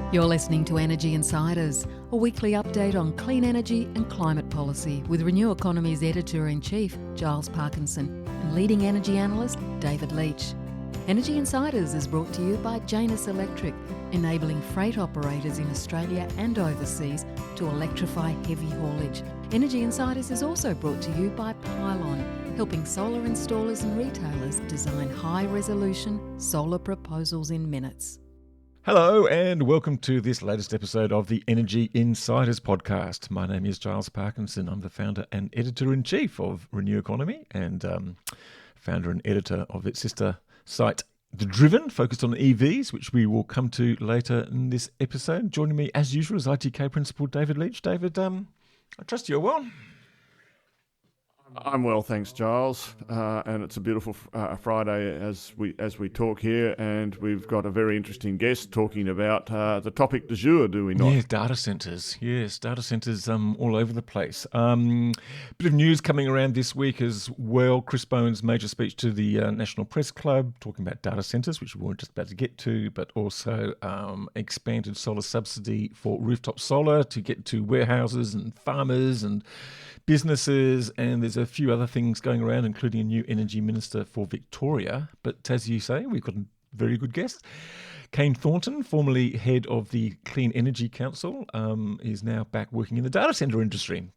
You're listening to Energy Insiders, a weekly update on clean energy and climate policy with Renew Economy's Editor-in-Chief, Giles Parkinson, and leading energy analyst, David Leach. Energy Insiders is brought to you by Janus Electric, enabling freight operators in Australia and overseas to electrify heavy haulage. Energy Insiders is also brought to you by Pylon, helping solar installers and retailers design high-resolution solar proposals in minutes. Hello and welcome to this latest episode of the Energy Insiders podcast. My name is Giles Parkinson. I'm the founder and editor-in-chief of Renew Economy and founder and editor of its sister site, The Driven, focused on EVs, which we will come to later in this episode. Joining me, as usual, is ITK Principal David Leach. David, I trust you're well. I'm well, thanks, Giles. And it's a beautiful Friday as we talk here, and we've got a very interesting guest talking about the topic du jour, do we not? Yeah, data centres. Yes, data centres all over the place. Bit of news coming around this week as well. Chris Bowen's major speech to the National Press Club, talking about data centres, which we were just about to get to, but also expanded solar subsidy for rooftop solar to get to warehouses and farmers and businesses, and there's a few other things going around, including a new energy minister for Victoria. But as you say, we've got a very good guest. Kane Thornton, formerly head of the Clean Energy Council, is now back working in the data centre industry,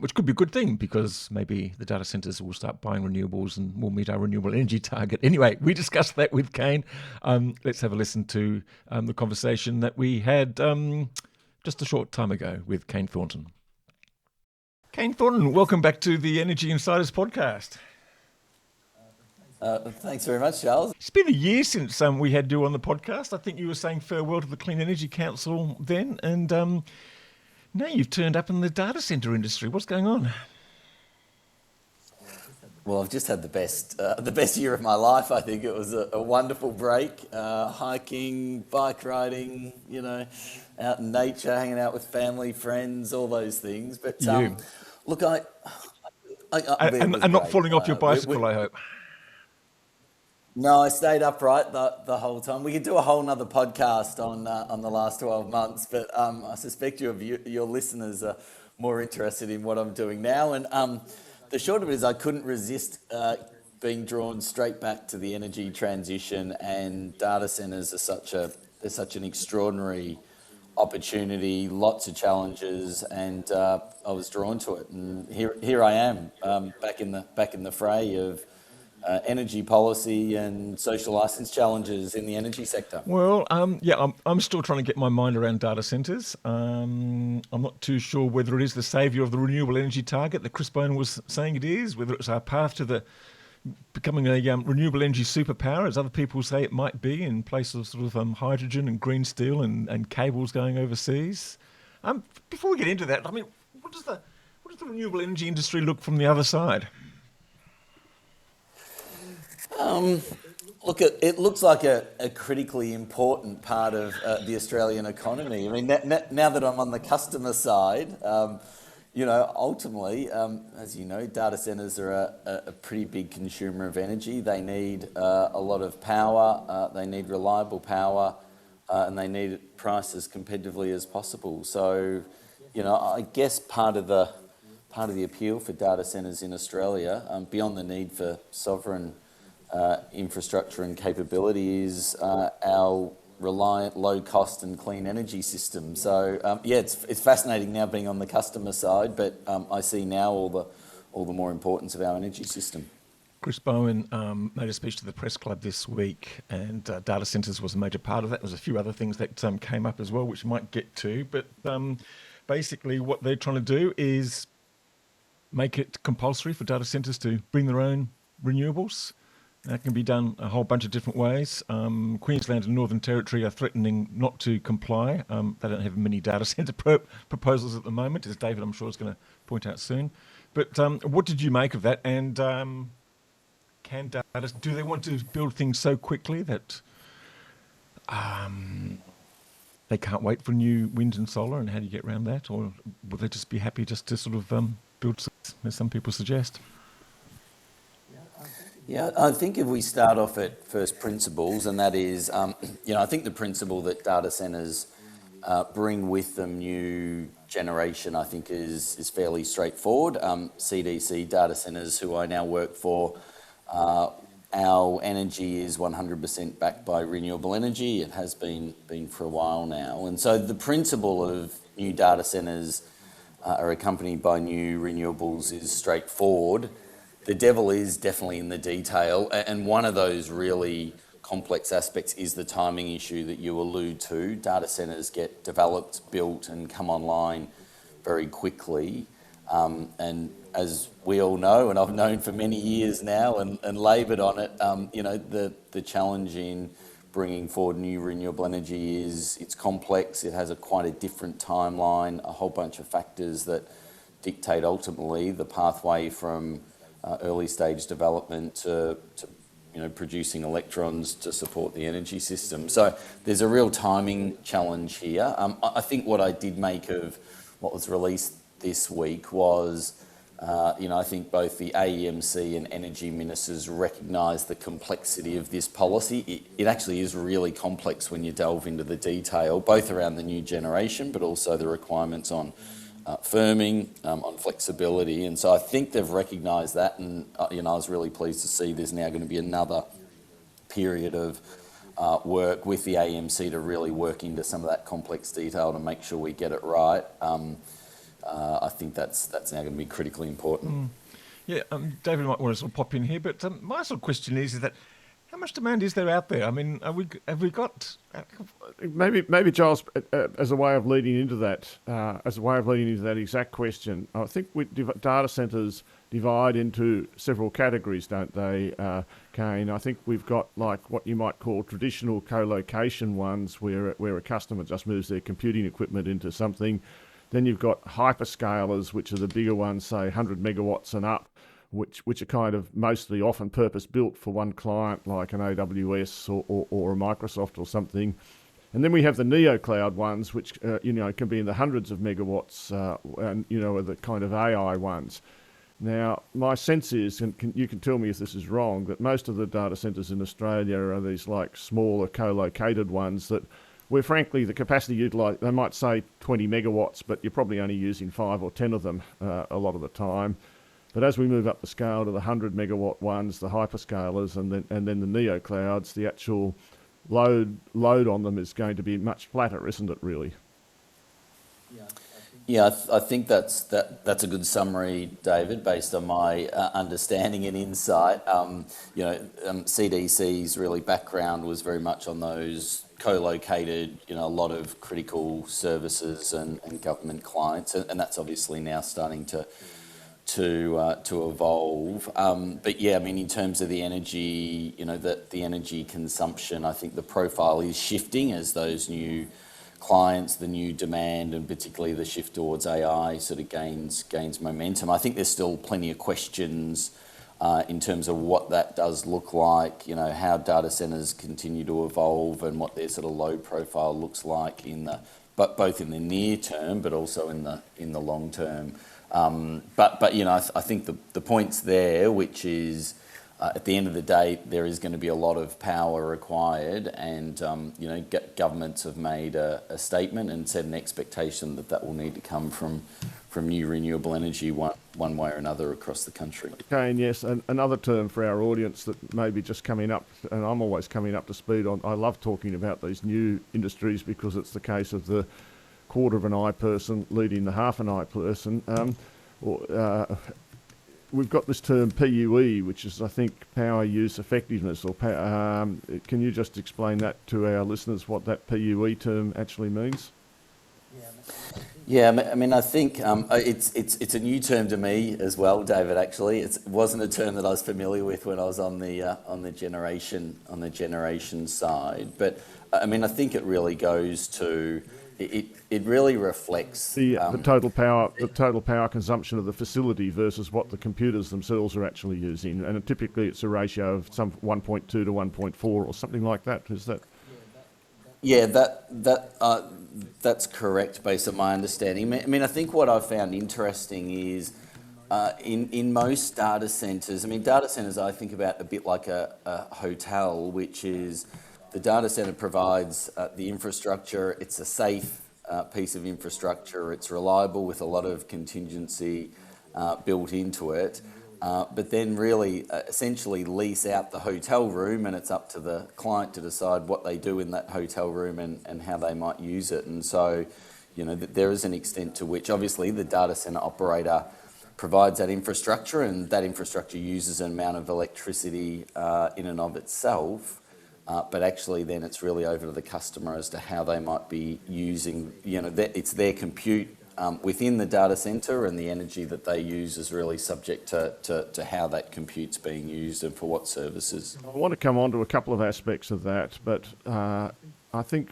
which could be a good thing because maybe the data centres will start buying renewables and we'll meet our renewable energy target. Anyway, we discussed that with Kane. Let's have a listen to the conversation that we had just a short time ago with Kane Thornton. Kane Thornton, welcome back to the Energy Insiders podcast. Thanks very much, Charles. It's been a year since we had you on the podcast. I think you were saying farewell to the Clean Energy Council then, and now you've turned up in the data centre industry. What's going on? Well, I've just had the best year of my life. I think it was a wonderful break, hiking, bike riding, out in nature, hanging out with family, friends, all those things. But look, and not falling off your bicycle, I hope. No, I stayed upright the whole time. We could do a whole nother podcast on the last 12 months, but I suspect your listeners are more interested in what I'm doing now. And the short of it is I couldn't resist being drawn straight back to the energy transition, and data centres are such an extraordinary opportunity, lots of challenges, and I was drawn to it. And here I am, back in the fray of energy policy and social licence challenges in the energy sector. Well, I'm still trying to get my mind around data centres. I'm not too sure whether it is the saviour of the renewable energy target that Chris Bowen was saying it is, whether it's our path to becoming a renewable energy superpower, as other people say it might be, in place of sort of hydrogen and green steel and cables going overseas. Before we get into that, I mean, what does the renewable energy industry look from the other side? Look, it looks like a critically important part of the Australian economy. I mean, now that I'm on the customer side, ultimately, as you know, data centres are a pretty big consumer of energy. They need a lot of power, they need reliable power, and they need it priced as competitively as possible. So, I guess part of the appeal for data centres in Australia, beyond the need for sovereign infrastructure and capability, is our reliant, low cost and clean energy system. So it's fascinating now being on the customer side, but I see now all the more importance of our energy system. Chris Bowen made a speech to the press club this week, and data centres was a major part of that. There was a few other things that came up as well, which we might get to, but basically what they're trying to do is make it compulsory for data centres to bring their own renewables. That can be done a whole bunch of different ways. Queensland and Northern Territory are threatening not to comply. They don't have many data centre proposals at the moment, as David, I'm sure, is going to point out soon. But what did you make of that? And do they want to build things so quickly that they can't wait for new wind and solar? And how do you get around that? Or will they just be happy just to sort of build, as some people suggest? Yeah, I think if we start off at first principles, and that is, I think the principle that data centres bring with them new generation, I think is fairly straightforward. CDC data centres, who I now work for, our energy is 100% backed by renewable energy. It has been for a while now. And so the principle of new data centres are accompanied by new renewables is straightforward. The devil is definitely in the detail, and one of those really complex aspects is the timing issue that you allude to. Data centres get developed, built and come online very quickly. And as we all know, and I've known for many years now and laboured on it, the challenge in bringing forward new renewable energy is it's complex. It has quite a different timeline, a whole bunch of factors that dictate ultimately the pathway from early stage development to producing electrons to support the energy system. So there's a real timing challenge here. I think what I did make of what was released this week was, I think both the AEMC and energy ministers recognise the complexity of this policy. It actually is really complex when you delve into the detail, both around the new generation, but also the requirements on firming, on flexibility. And so I think they've recognised that, and I was really pleased to see there's now going to be another period of work with the AEMC to really work into some of that complex detail to make sure we get it right. I think that's now going to be critically important. Yeah, David might want to sort of pop in here, but my sort of question is that how much demand is there out there? I mean, have we got? Maybe Giles, as a way of leading into that, exact question, I think data centres divide into several categories, don't they, Kane? I think we've got like what you might call traditional co-location ones, where a customer just moves their computing equipment into something. Then you've got hyperscalers, which are the bigger ones, say 100 megawatts and up, which are kind of mostly often purpose-built for one client, like an AWS or a Microsoft or something. And then we have the neo-cloud ones, which can be in the hundreds of megawatts, and are the kind of AI ones. Now, my sense is, and you can tell me if this is wrong, that most of the data centres in Australia are these like smaller co-located ones that, where frankly the capacity utilised, they might say 20 megawatts, but you're probably only using 5 or 10 of them a lot of the time. But as we move up the scale to the 100 megawatt ones, the hyperscalers, and then the neo clouds, the actual load on them is going to be much flatter, isn't it? Really? Yeah, I think that's a good summary, David, based on my understanding and insight. CDC's really background was very much on those co-located, a lot of critical services and government clients, and that's obviously now starting to evolve. But yeah, I mean, in terms of the energy, the energy consumption, I think the profile is shifting as those new clients, the new demand, and particularly the shift towards AI sort of gains momentum. I think there's still plenty of questions in terms of what that does look like, how data centres continue to evolve and what their sort of load profile looks like both in the near term, but also in the long term. But I think the point's there, which is at the end of the day, there is going to be a lot of power required, and governments have made a statement and set an expectation that will need to come from new renewable energy one way or another across the country. Okay, and yes, another term for our audience that may be just coming up, and I'm always coming up to speed on. I love talking about these new industries because it's the case of the quarter of an eye person leading the half an eye person. We've got this term PUE, which is, I think, power use effectiveness. Can you just explain that to our listeners, what that PUE term actually means? Yeah, I mean, I think it's a new term to me as well, David. Actually, it wasn't a term that I was familiar with when I was on the generation side. But I mean, I think it really goes to it really reflects the total power consumption of the facility versus what the computers themselves are actually using, and typically it's a ratio of some 1.2 to 1.4 or something like that. Is that? Yeah, that's correct based on my understanding. I mean, I think what I've found interesting is in most data centres. I mean, data centres I think about a bit like a hotel, which is the data centre provides the infrastructure. It's a safe piece of infrastructure. It's reliable with a lot of contingency built into it. But then really essentially lease out the hotel room, and it's up to the client to decide what they do in that hotel room and how they might use it. And so, there is an extent to which obviously the data centre operator provides that infrastructure, and that infrastructure uses an amount of electricity in and of itself. But actually then it's really over to the customer as to how they might be using, it's their compute within the data centre, and the energy that they use is really subject to how that compute's being used and for what services. I want to come on to a couple of aspects of that, but I think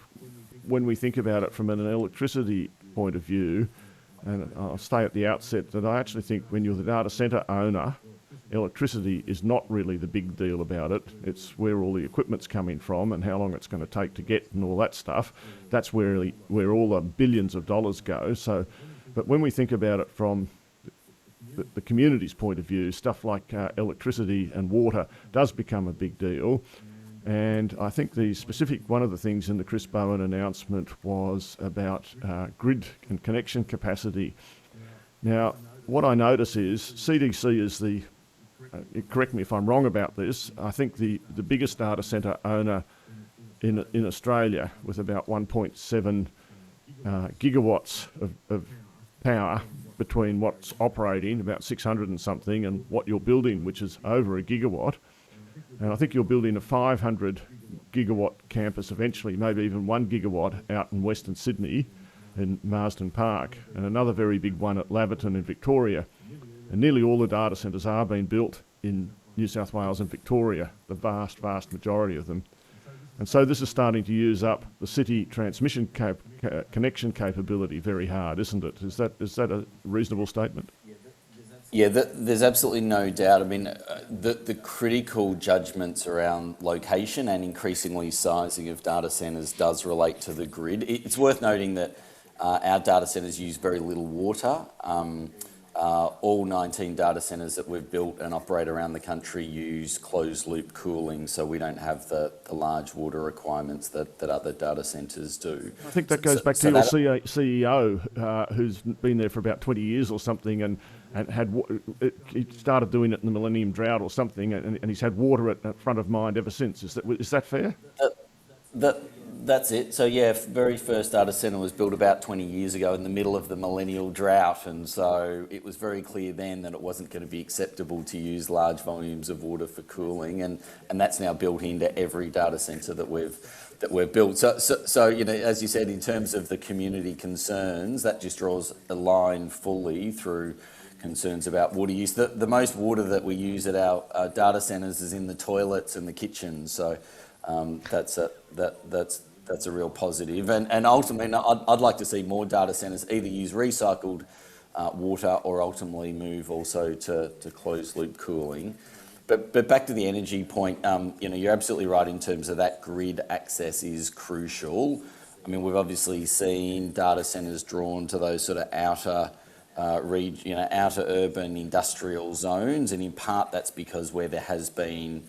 when we think about it from an electricity point of view, and I'll say at the outset that I actually think when you're the data centre owner, electricity is not really the big deal about it. It's where all the equipment's coming from and how long it's going to take to get and all that stuff. That's where all the billions of dollars go. So, but when we think about it from the community's point of view, stuff like electricity and water does become a big deal. And I think one of the things in the Chris Bowen announcement was about grid and connection capacity. Now, what I notice is CDC is correct me if I'm wrong about this, I think the biggest data centre owner in Australia with about 1.7 gigawatts of power between what's operating, about 600 and something, and what you're building, which is over a gigawatt. And I think you're building a 500 gigawatt campus eventually, maybe even 1 gigawatt out in Western Sydney in Marsden Park, and another very big one at Laverton in Victoria. And nearly all the data centres are being built in New South Wales and Victoria, the vast, vast majority of them. And so this is starting to use up the city transmission connection capability very hard, isn't it? Is that a reasonable statement? Yeah, there's absolutely no doubt. I mean, the critical judgments around location and increasingly sizing of data centres does relate to the grid. It's worth noting that our data centres use very little water. All 19 data centres that we've built and operate around the country use closed loop cooling, so we don't have the large water requirements that other data centres do. I think that goes back to your CEO, who's been there for about 20 years or something, and he started doing it in the Millennium Drought or something, and he's had water at front of mind ever since. Is that fair? That's it. So yeah, very first data centre was built about 20 years ago in the middle of the millennial drought, and so it was very clear then that it wasn't going to be acceptable to use large volumes of water for cooling, and that's now built into every data centre that we've built. So as you said, in terms of the community concerns, that just draws a line fully through concerns about water use. The most water that we use at our data centres is in the toilets and the kitchens. So that's a real positive. And ultimately, I'd like to see more data centres either use recycled water or ultimately move also to closed loop cooling. But back to the energy point, you're absolutely right in terms of that grid access is crucial. I mean, we've obviously seen data centres drawn to those sort of outer urban industrial zones, and in part that's because where there has been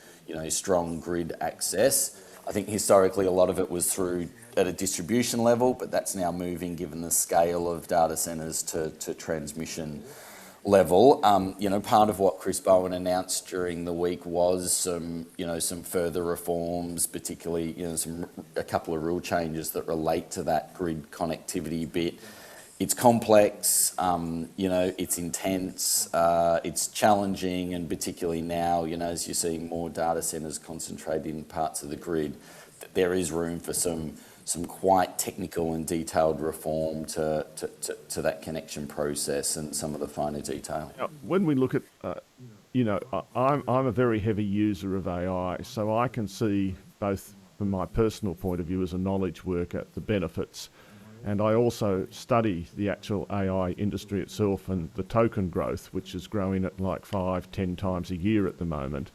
strong grid access. I think historically a lot of it was through at a distribution level, but that's now moving given the scale of data centres to transmission level. Part of what Chris Bowen announced during the week was some further reforms, particularly a couple of rule changes that relate to that grid connectivity bit. It's complex, it's intense, it's challenging, and particularly now, as you're seeing more data centres concentrated in parts of the grid, there is room for some quite technical and detailed reform to that connection process and some of the finer detail. When we look at, I'm a very heavy user of AI, so I can see both from my personal point of view as a knowledge worker the benefits. And I also study the actual AI industry itself and the token growth, which is growing at like 5-10 times a year at the moment.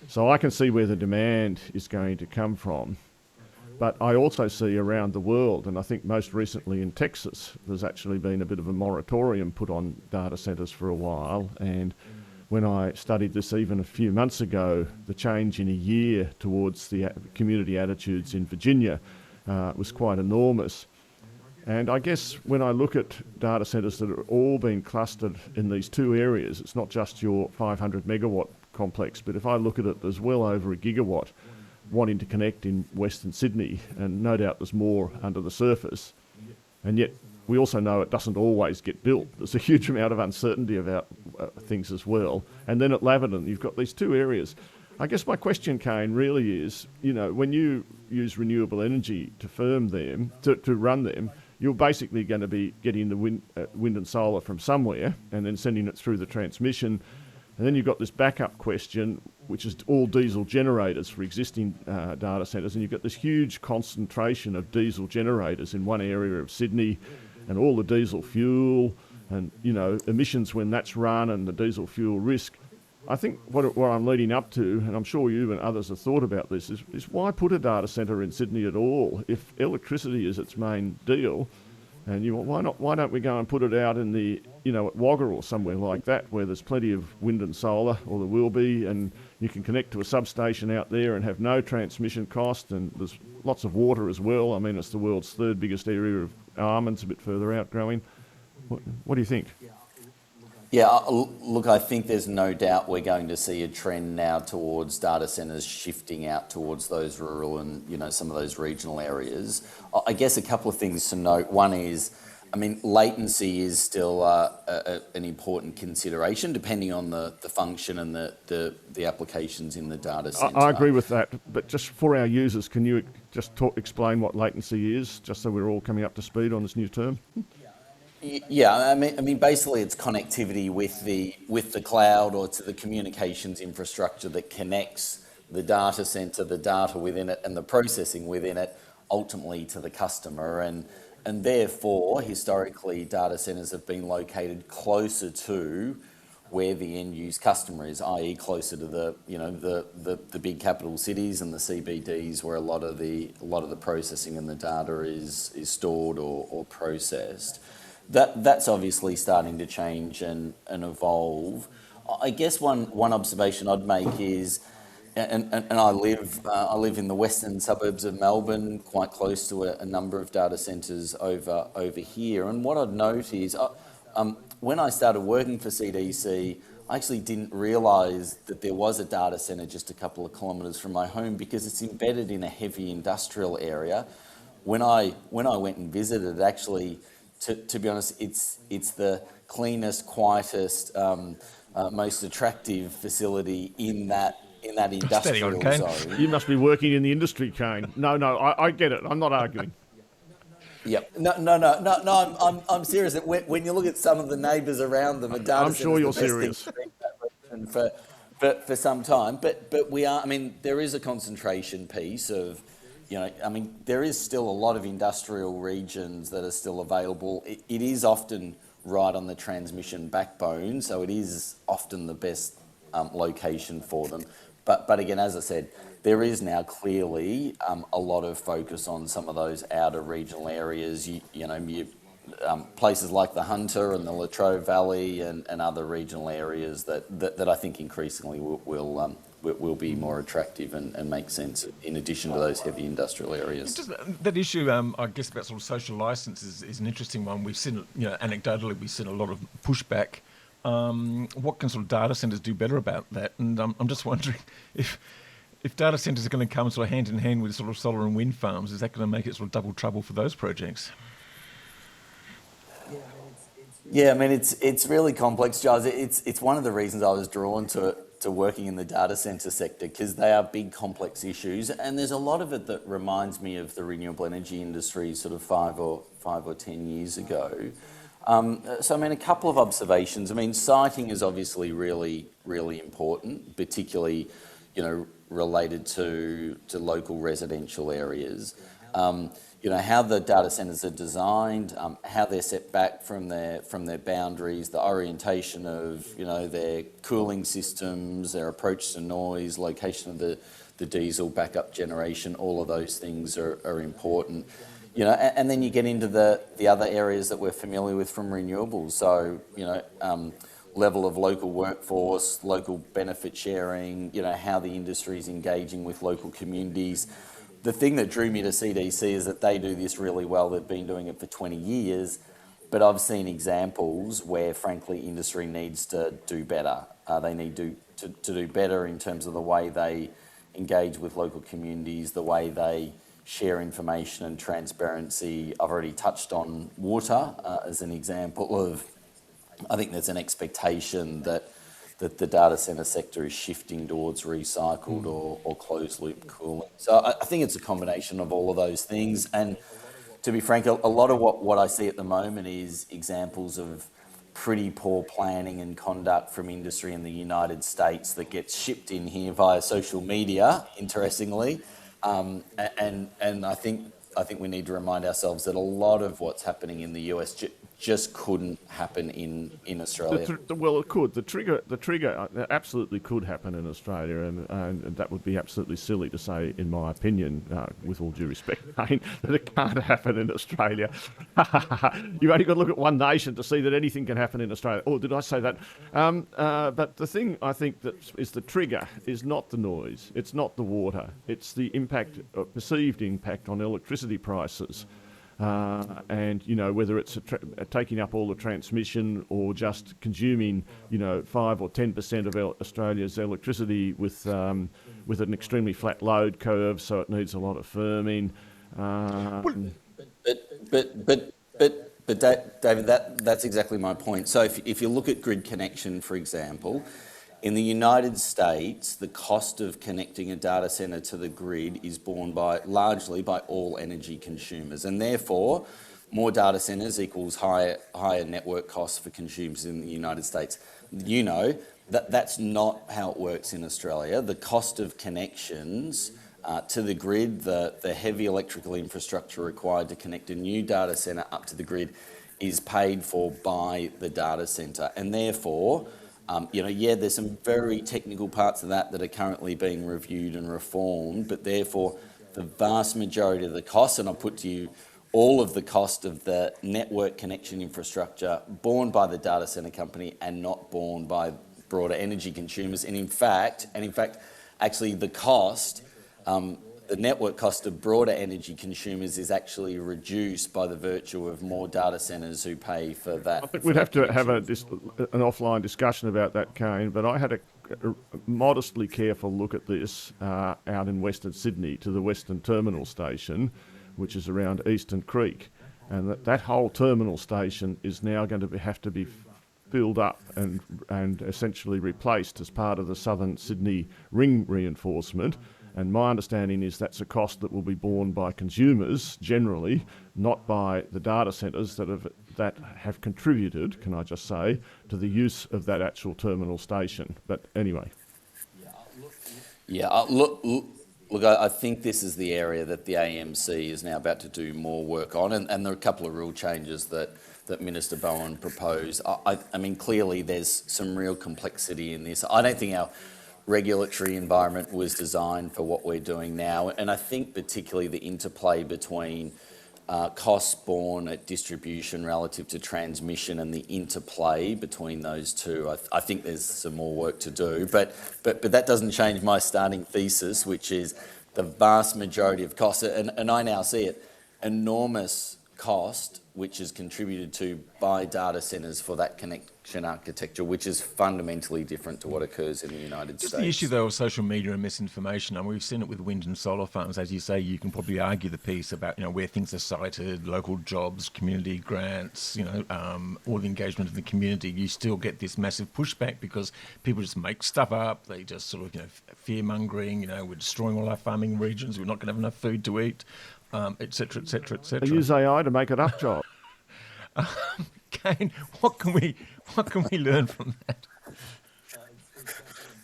So I can see where the demand is going to come from. But I also see around the world, and I think most recently in Texas, there's actually been a bit of a moratorium put on data centres for a while. And when I studied this even a few months ago, the change in a year towards the community attitudes in Virginia was quite enormous. And I guess when I look at data centres that are all being clustered in these two areas, it's not just your 500 megawatt complex, but if I look at it, there's well over a gigawatt wanting to connect in Western Sydney, and no doubt there's more under the surface. And yet we also know it doesn't always get built. There's a huge amount of uncertainty about things as well. And then at Laverton, you've got these two areas. I guess my question, Kane, really is, when you use renewable energy to firm them, to run them, you're basically going to be getting the wind and solar from somewhere and then sending it through the transmission. And then you've got this backup question, which is all diesel generators for existing data centres. And you've got this huge concentration of diesel generators in one area of Sydney, and all the diesel fuel and, emissions when that's run and the diesel fuel risk. I think what I'm leading up to, and I'm sure you and others have thought about this, is why put a data centre in Sydney at all if electricity is its main deal? And why don't we go and put it out in the, at Wagga or somewhere like that, where there's plenty of wind and solar, or there will be, and you can connect to a substation out there and have no transmission cost, and there's lots of water as well. I mean, it's the world's third biggest area of almonds, a bit further out growing. What do you think? Yeah, look, I think there's no doubt we're going to see a trend now towards data centres shifting out towards those rural and, some of those regional areas. I guess a couple of things to note. One is, latency is still an important consideration, depending on the function and the applications in the data centre. I agree with that, but just for our users, can you just explain what latency is, just so we're all coming up to speed on this new term? Yeah, basically it's connectivity with the cloud or to the communications infrastructure that connects the data centre, the data within it, and the processing within it, ultimately to the customer. And therefore, historically, data centres have been located closer to where the end use customer is, i.e., closer to the big capital cities and the CBDs, where a lot of the processing and the data is stored or processed. That's obviously starting to change and evolve. I guess one observation I'd make is, and I live in the western suburbs of Melbourne, quite close to a number of data centres over here. And what I'd note is, when I started working for CDC, I actually didn't realise that there was a data centre just a couple of kilometres from my home, because it's embedded in a heavy industrial area. When I went and visited, actually, to be honest, it's the cleanest, quietest, most attractive facility in that industrial zone. You must be working in the industry, Kane. No, I get it. I'm not arguing. Yep. No. I'm serious. When you look at some of the neighbours around them, I'm sure you're serious. For some time, but we are. There is a concentration piece of. There is still a lot of industrial regions that are still available. It is often right on the transmission backbone, so it is often the best location for them. But again, as I said, there is now clearly a lot of focus on some of those outer regional areas. Places like the Hunter and the Latrobe Valley and other regional areas that I think increasingly will be more attractive and make sense in addition to those heavy industrial areas. Just that issue, I guess, about sort of social licence is an interesting one. We've seen, anecdotally, we've seen a lot of pushback. What can sort of data centres do better about that? And I'm just wondering if data centres are going to come sort of hand in hand with sort of solar and wind farms, is that going to make it sort of double trouble for those projects? Yeah, it's really complex, Giles. It's one of the reasons I was drawn to working in the data centre sector, because they are big, complex issues, and there's a lot of it that reminds me of the renewable energy industry sort of 5 or 10 years ago. A couple of observations. Siting is obviously really, really important, particularly, related to local residential areas. How the data centres are designed, how they're set back from their boundaries, the orientation of their cooling systems, their approach to noise, location of the diesel backup generation, all of those things are important. And then you get into the other areas that we're familiar with from renewables. So level of local workforce, local benefit sharing, how the industry is engaging with local communities. the thing that drew me to CDC is that they do this really well. They've been doing it for 20 years, but I've seen examples where, frankly, industry needs to do better. They need to do better in terms of the way they engage with local communities, the way they share information and transparency. I've already touched on water as an example of, I think there's an expectation that the data centre sector is shifting towards recycled or closed loop cooling. So I think it's a combination of all of those things. And to be frank, a lot of what I see at the moment is examples of pretty poor planning and conduct from industry in the United States that gets shipped in here via social media, interestingly. And I think we need to remind ourselves that a lot of what's happening in the US just couldn't happen in Australia. Well, it could. The trigger absolutely could happen in Australia, and that would be absolutely silly to say, in my opinion, with all due respect, Kane, that it can't happen in Australia. You've only got to look at one nation to see that anything can happen in Australia. Oh, did I say that? But the thing I think that is the trigger is not the noise. It's not the water. It's the impact, perceived impact on electricity prices. And, whether it's taking up all the transmission or just consuming, 5 or 10% of Australia's electricity with an extremely flat load curve, so it needs a lot of firming. But David, that's exactly my point. So if you look at grid connection, for example, in the United States, the cost of connecting a data centre to the grid is borne largely by all energy consumers, and therefore more data centres equals higher network costs for consumers in the United States. That's not how it works in Australia. The cost of connections to the grid, the heavy electrical infrastructure required to connect a new data centre up to the grid is paid for by the data centre, and therefore there's some very technical parts of that are currently being reviewed and reformed, but therefore the vast majority of the costs, and I'll put to you all of the cost of the network connection infrastructure, borne by the data centre company and not borne by broader energy consumers. And in fact, actually the cost, the network cost of broader energy consumers is actually reduced by the virtue of more data centres who pay for that. I think we'd have to have an offline discussion about that, Kane, but I had a modestly careful look at this out in Western Sydney to the Western Terminal Station, which is around Eastern Creek, and that whole terminal station is now going to have to be filled up and essentially replaced as part of the Southern Sydney ring reinforcement. And my understanding is that's a cost that will be borne by consumers generally, not by the data centres that have contributed, can I just say, to the use of that actual terminal station. But anyway. Look, I think this is the area that the AMC is now about to do more work on, and there are a couple of rule changes that Minister Bowen proposed. I mean, clearly there's some real complexity in this. I don't think our regulatory environment was designed for what we're doing now, and I think particularly the interplay between costs borne at distribution relative to transmission and the interplay between those two. I think there's some more work to do, but that doesn't change my starting thesis, which is the vast majority of costs, and I now see it, enormous cost, which is contributed to by data centres for that connection architecture, which is fundamentally different to what occurs in the United States. The issue, though, of social media and misinformation, and we've seen it with wind and solar farms. As you say, you can probably argue the piece about where things are cited, local jobs, community grants, all the engagement of the community. You still get this massive pushback because people just make stuff up. They just sort of fear mongering. We're destroying all our farming regions. We're not going to have enough food to eat. Et cetera, et cetera, et cetera. They use AI to make it up, Joel. Kane, what can we learn from that?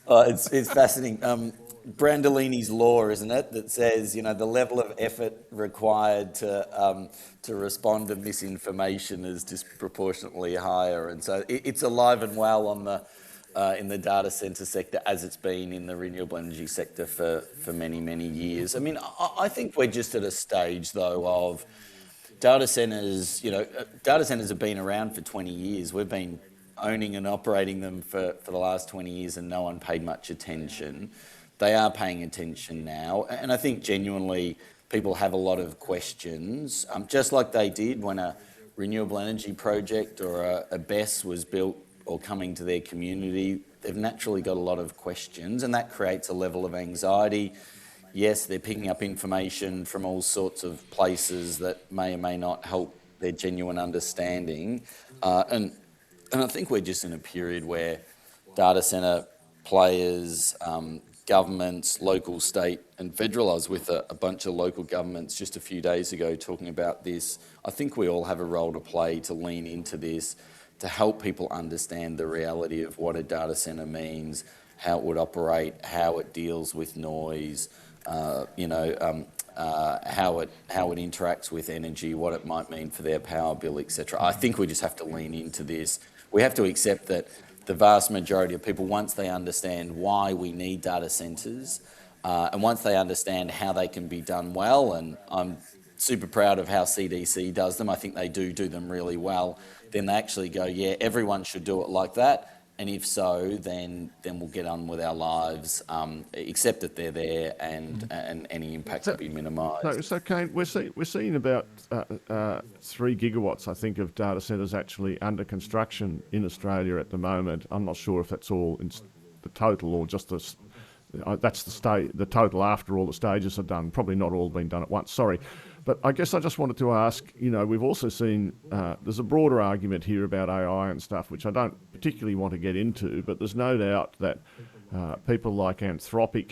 It's fascinating. Brandolini's law, isn't it, that says the level of effort required to respond to misinformation is disproportionately higher, and so it's alive and well on the in the data centre sector as it's been in the renewable energy sector for many, many years. I mean, I think we're just at a stage, though, of data centres. Data centres have been around for 20 years. We've been owning and operating them for the last 20 years and no one paid much attention. they are paying attention now. And I think genuinely people have a lot of questions, just like they did when a renewable energy project or a BESS was built or coming to their community. They've naturally got a lot of questions, and that creates a level of anxiety. Yes, they're picking up information from all sorts of places that may or may not help their genuine understanding. And I think we're just in a period where data centre players, governments, local, state and federal. I was with a bunch of local governments just a few days ago talking about this. I think we all have a role to play to lean into this, to help people understand the reality of what a data centre means, how it would operate, how it deals with noise, how it interacts with energy, what it might mean for their power bill, etc. I think we just have to lean into this. We have to accept that the vast majority of people, once they understand why we need data centres, and once they understand how they can be done well, and I'm super proud of how CDC does them, I think they do them really well, then they actually go, yeah, everyone should do it like that. And if so, then we'll get on with our lives, accept that they're there, and any impact will be minimised. So Kane, we're seeing about 3 gigawatts, I think, of data centres actually under construction in Australia at the moment. I'm not sure if that's all in the total or just that's the total after all the stages are done. Probably not all been done at once. Sorry. But I guess I just wanted to ask, we've also seen, there's a broader argument here about AI and stuff, which I don't particularly want to get into, but there's no doubt that people like Anthropic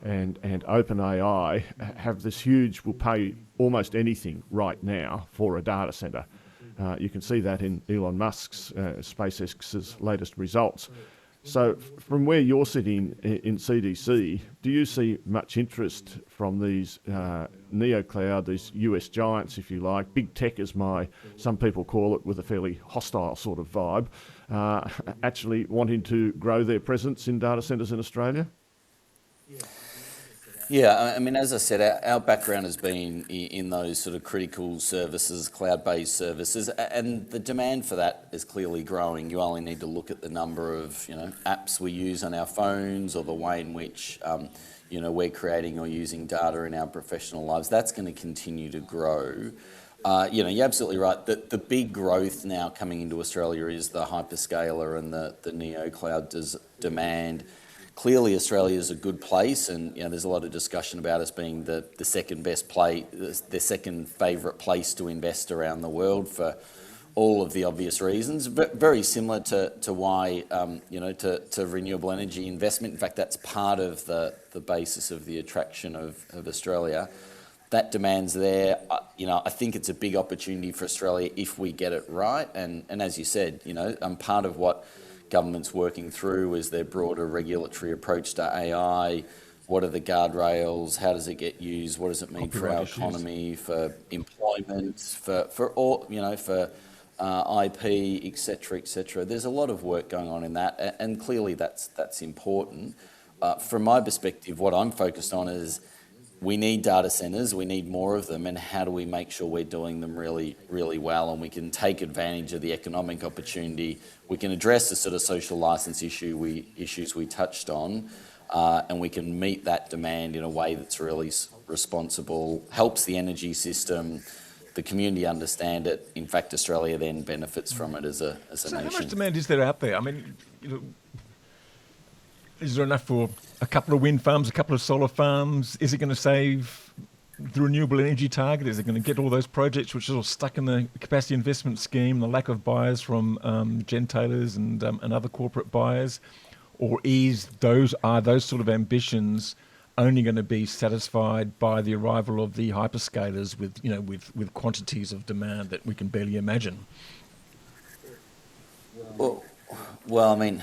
and OpenAI have this will pay almost anything right now for a data centre. You can see that in Elon Musk's, SpaceX's latest results. So from where you're sitting in CDC, do you see much interest from these neocloud, these US giants, if you like, big tech as some people call it, with a fairly hostile sort of vibe, actually wanting to grow their presence in data centres in Australia? Yeah, I mean, as I said, our background has been in those sort of critical services, cloud-based services, and the demand for that is clearly growing. You only need to look at the number of apps we use on our phones, or the way in which we're creating or using data in our professional lives. That's going to continue to grow. You're absolutely right. The big growth now coming into Australia is the hyperscaler and the neo-cloud demand. Clearly, Australia is a good place, and there's a lot of discussion about us being the second best place, the second favourite place to invest around the world for all of the obvious reasons. Very similar to why to renewable energy investment. In fact, that's part of the basis of the attraction of Australia. That demand's there. I think it's a big opportunity for Australia if we get it right. And as you said, part of what government's working through is their broader regulatory approach to AI. What are the guardrails? How does it get used? What does it mean for our economy, for employment, for all, for IP, etc., etc. There's a lot of work going on in that, and clearly that's important. From my perspective, what I'm focused on is we need data centres, we need more of them, and how do we make sure we're doing them really, really well, and we can take advantage of the economic opportunity. We can address the sort of social licence issues we touched on, and we can meet that demand in a way that's really responsible, helps the energy system, the community understand it. In fact, Australia then benefits from it as a nation. How much demand is there out there? I mean, is there enough for a couple of wind farms, a couple of solar farms? Is it going to save the renewable energy target? Is it going to get all those projects which are all stuck in the capacity investment scheme, the lack of buyers from gentailers and other corporate buyers? Or are those sort of ambitions only going to be satisfied by the arrival of the hyperscalers with quantities of demand that we can barely imagine? Well, I mean,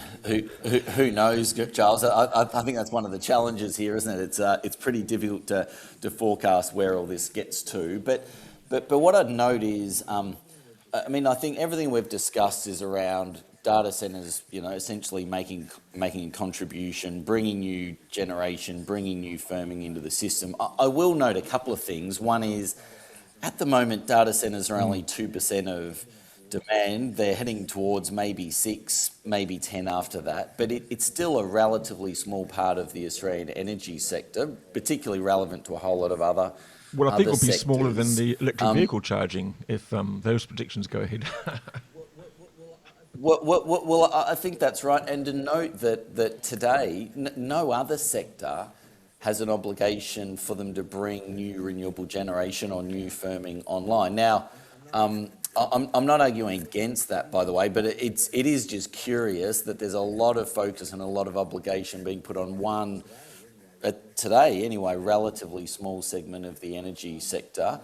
who knows, Charles? I think that's one of the challenges here, isn't it? It's pretty difficult to forecast where all this gets to. But what I'd note is, I think everything we've discussed is around data centres, essentially making a contribution, bringing new generation, bringing new firming into the system. I will note a couple of things. One is, at the moment, data centres are only 2% of demand. They're heading towards maybe 6, maybe 10 after that. But it's still a relatively small part of the Australian energy sector, particularly relevant to a whole lot of other Well, I think it will be sectors. smaller than the electric vehicle charging if those predictions go ahead. Well, I think that's right. And to note that today, no other sector has an obligation for them to bring new renewable generation or new firming online. Now, I'm not arguing against that, by the way, but it is just curious that there's a lot of focus and a lot of obligation being put on one, today anyway, relatively small segment of the energy sector.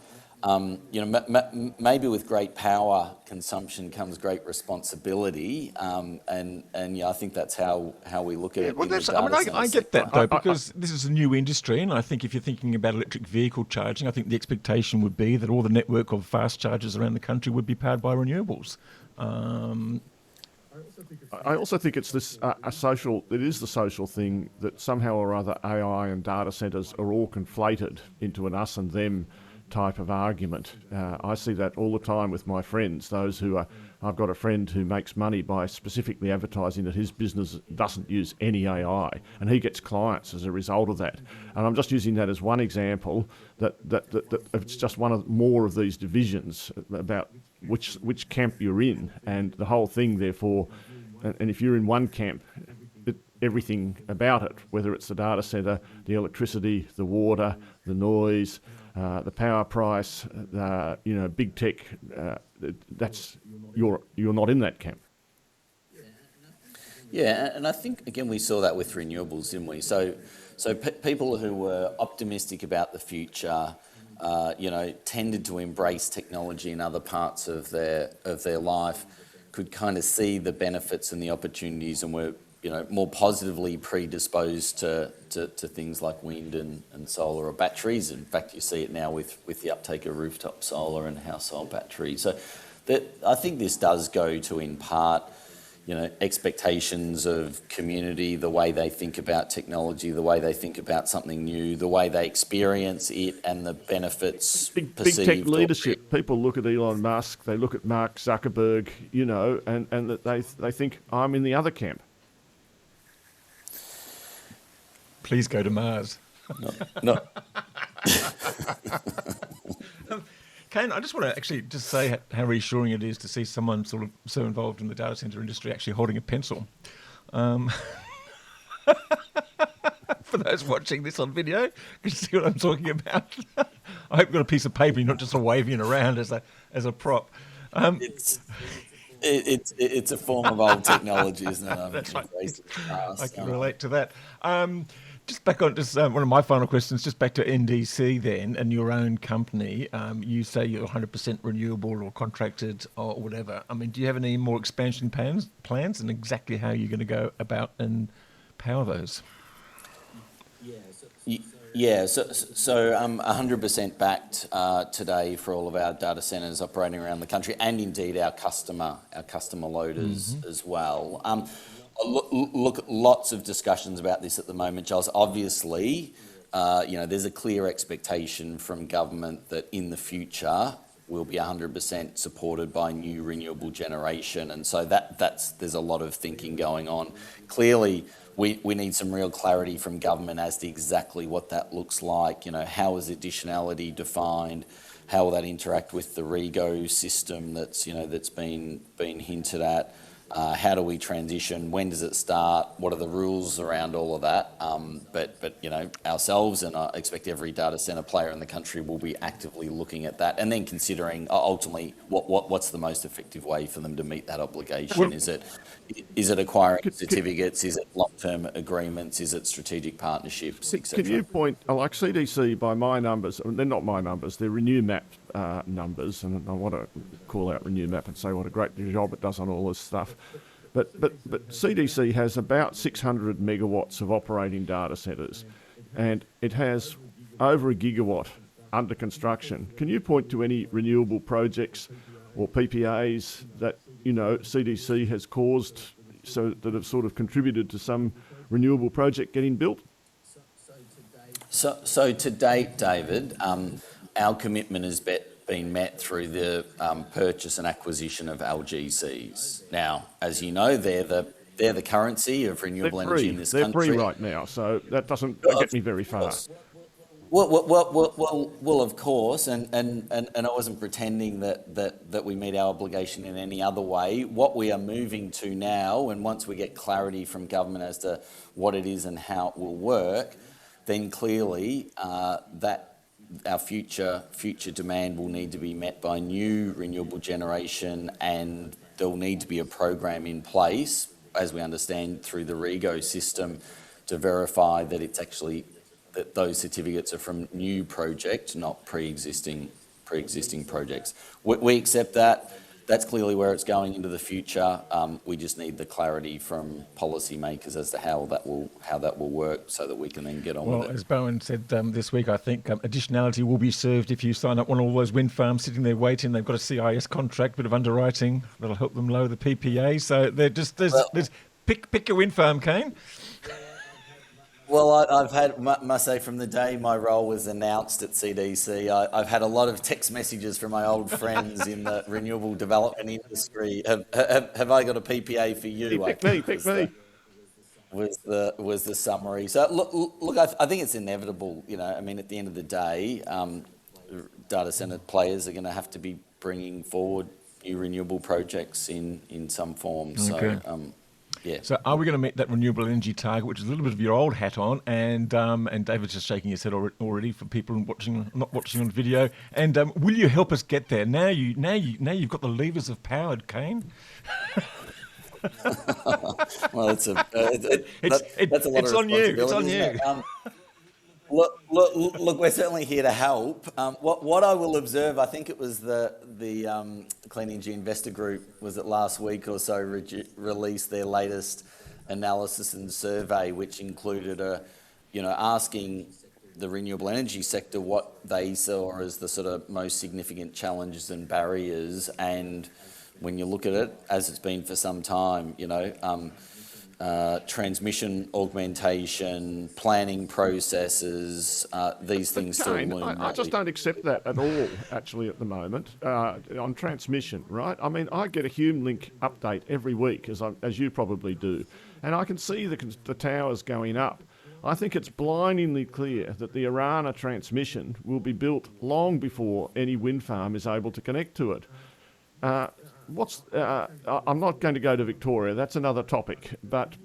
Maybe with great power consumption comes great responsibility, and I think that's how we look at it. Well, I get that though, because this is a new industry, and I think if you're thinking about electric vehicle charging, I think the expectation would be that all the network of fast chargers around the country would be powered by renewables. I also think it's this it is the social thing that somehow or other AI and data centres are all conflated into an us and them type of argument. I see that all the time with my friends, those who are, I've got a friend who makes money by specifically advertising that his business doesn't use any AI, and he gets clients as a result of that. And I'm just using that as one example that it's just one of more of these divisions about which camp you're in, and the whole thing therefore, and if you're in one camp, everything about it, whether it's the data centre, the electricity, the water, the noise, the power price, big tech, that's you're not in that camp. Yeah, and I think again we saw that with renewables, didn't we? So people who were optimistic about the future, tended to embrace technology in other parts of their life, could kind of see the benefits and the opportunities, and were more positively predisposed to things like wind and solar or batteries. In fact, you see it now with the uptake of rooftop solar and household batteries. So I think this does go to, in part, expectations of community, the way they think about technology, the way they think about something new, the way they experience it, and the benefits big perceived. Big tech leadership. People look at Elon Musk, they look at Mark Zuckerberg, and that they think, I'm in the other camp. Please go to Mars. No. Kane, I just want to actually just say how reassuring it is to see someone sort of so involved in the data centre industry actually holding a pencil. For those watching this on video, you can see what I'm talking about. I hope you've got a piece of paper, you're not just waving it around as a prop. It's a form of old technology, isn't it? That's right. I can relate to that. Just back on one of my final questions, just back to NDC then, and your own company. You say you're 100% renewable or contracted or whatever. I mean, do you have any more expansion plans and exactly how you're going to go about and power those? Yeah, so 100% backed today for all of our data centres operating around the country, and indeed our customer loaders as well. Look, lots of discussions about this at the moment, Giles. Obviously, there's a clear expectation from government that in the future we'll be 100% supported by new renewable generation, and so there's a lot of thinking going on. Clearly, we need some real clarity from government as to exactly what that looks like. How is additionality defined? How will that interact with the REGO system that's been hinted at? How do we transition? When does it start? What are the rules around all of that? But ourselves, and I expect every data centre player in the country, will be actively looking at that, and then considering ultimately what's the most effective way for them to meet that obligation. Well, is it acquiring certificates? Is it long-term agreements? Is it strategic partnerships, etc.? Can you point, like CDC, by my numbers, they're not my numbers, they're RenewMap numbers, and I want to call out RenewMap and say what a great job it does on all this stuff. But CDC has about 600 megawatts of operating data centres, and it has over a gigawatt under construction. Can you point to any renewable projects or PPAs that CDC has caused, so that have sort of contributed to some renewable project getting built? So to date, David, our commitment been met through the purchase and acquisition of LGCs. Now, as you know, they're the currency of renewable energy in this They're country. free right now, so that doesn't get me very far. Well, of course, and I wasn't pretending that we meet our obligation in any other way. What we are moving to now, and once we get clarity from government as to what it is and how it will work, then clearly that our future demand will need to be met by new renewable generation, and there will need to be a program in place, as we understand, through the REGO system to verify that it's actually that those certificates are from new projects, not pre-existing projects. We accept that. That's clearly where it's going into the future. We just need the clarity from policymakers as to how that will work, so that we can then get on with it. Well, as Bowen said this week, I think additionality will be served if you sign up on all those wind farms sitting there waiting. They've got a CIS contract, bit of underwriting that'll help them lower the PPA. So they're just pick your wind farm, Kane. Well, I've had, must say, from the day my role was announced at CDC, I've had a lot of text messages from my old friends in the renewable development industry. Have I got a PPA for you? Pick me. Was the summary. So look, I think it's inevitable. I mean, at the end of the day, data centre players are going to have to be bringing forward new renewable projects in some form. Okay. So. Yeah. So are we going to meet that renewable energy target, which is a little bit of your old hat on, and David's just shaking his head already for people not watching on video. And will you help us get there? Now you've got the levers of power, Kane. Well, that's a lot of responsibility. It's on you. Look, we're certainly here to help. What I will observe, I think it was the Clean Energy Investor Group, was it last week or so, released their latest analysis and survey, which included asking the renewable energy sector what they saw as the sort of most significant challenges and barriers. And when you look at it, as it's been for some time, transmission augmentation, planning processes, these things still loom. I just don't accept that at all, actually, at the moment, on transmission, right? I mean, I get a HumeLink update every week, as you probably do, and I can see the towers going up. I think it's blindingly clear that the Arana transmission will be built long before any wind farm is able to connect to it. I'm not going to go to Victoria, that's another topic, but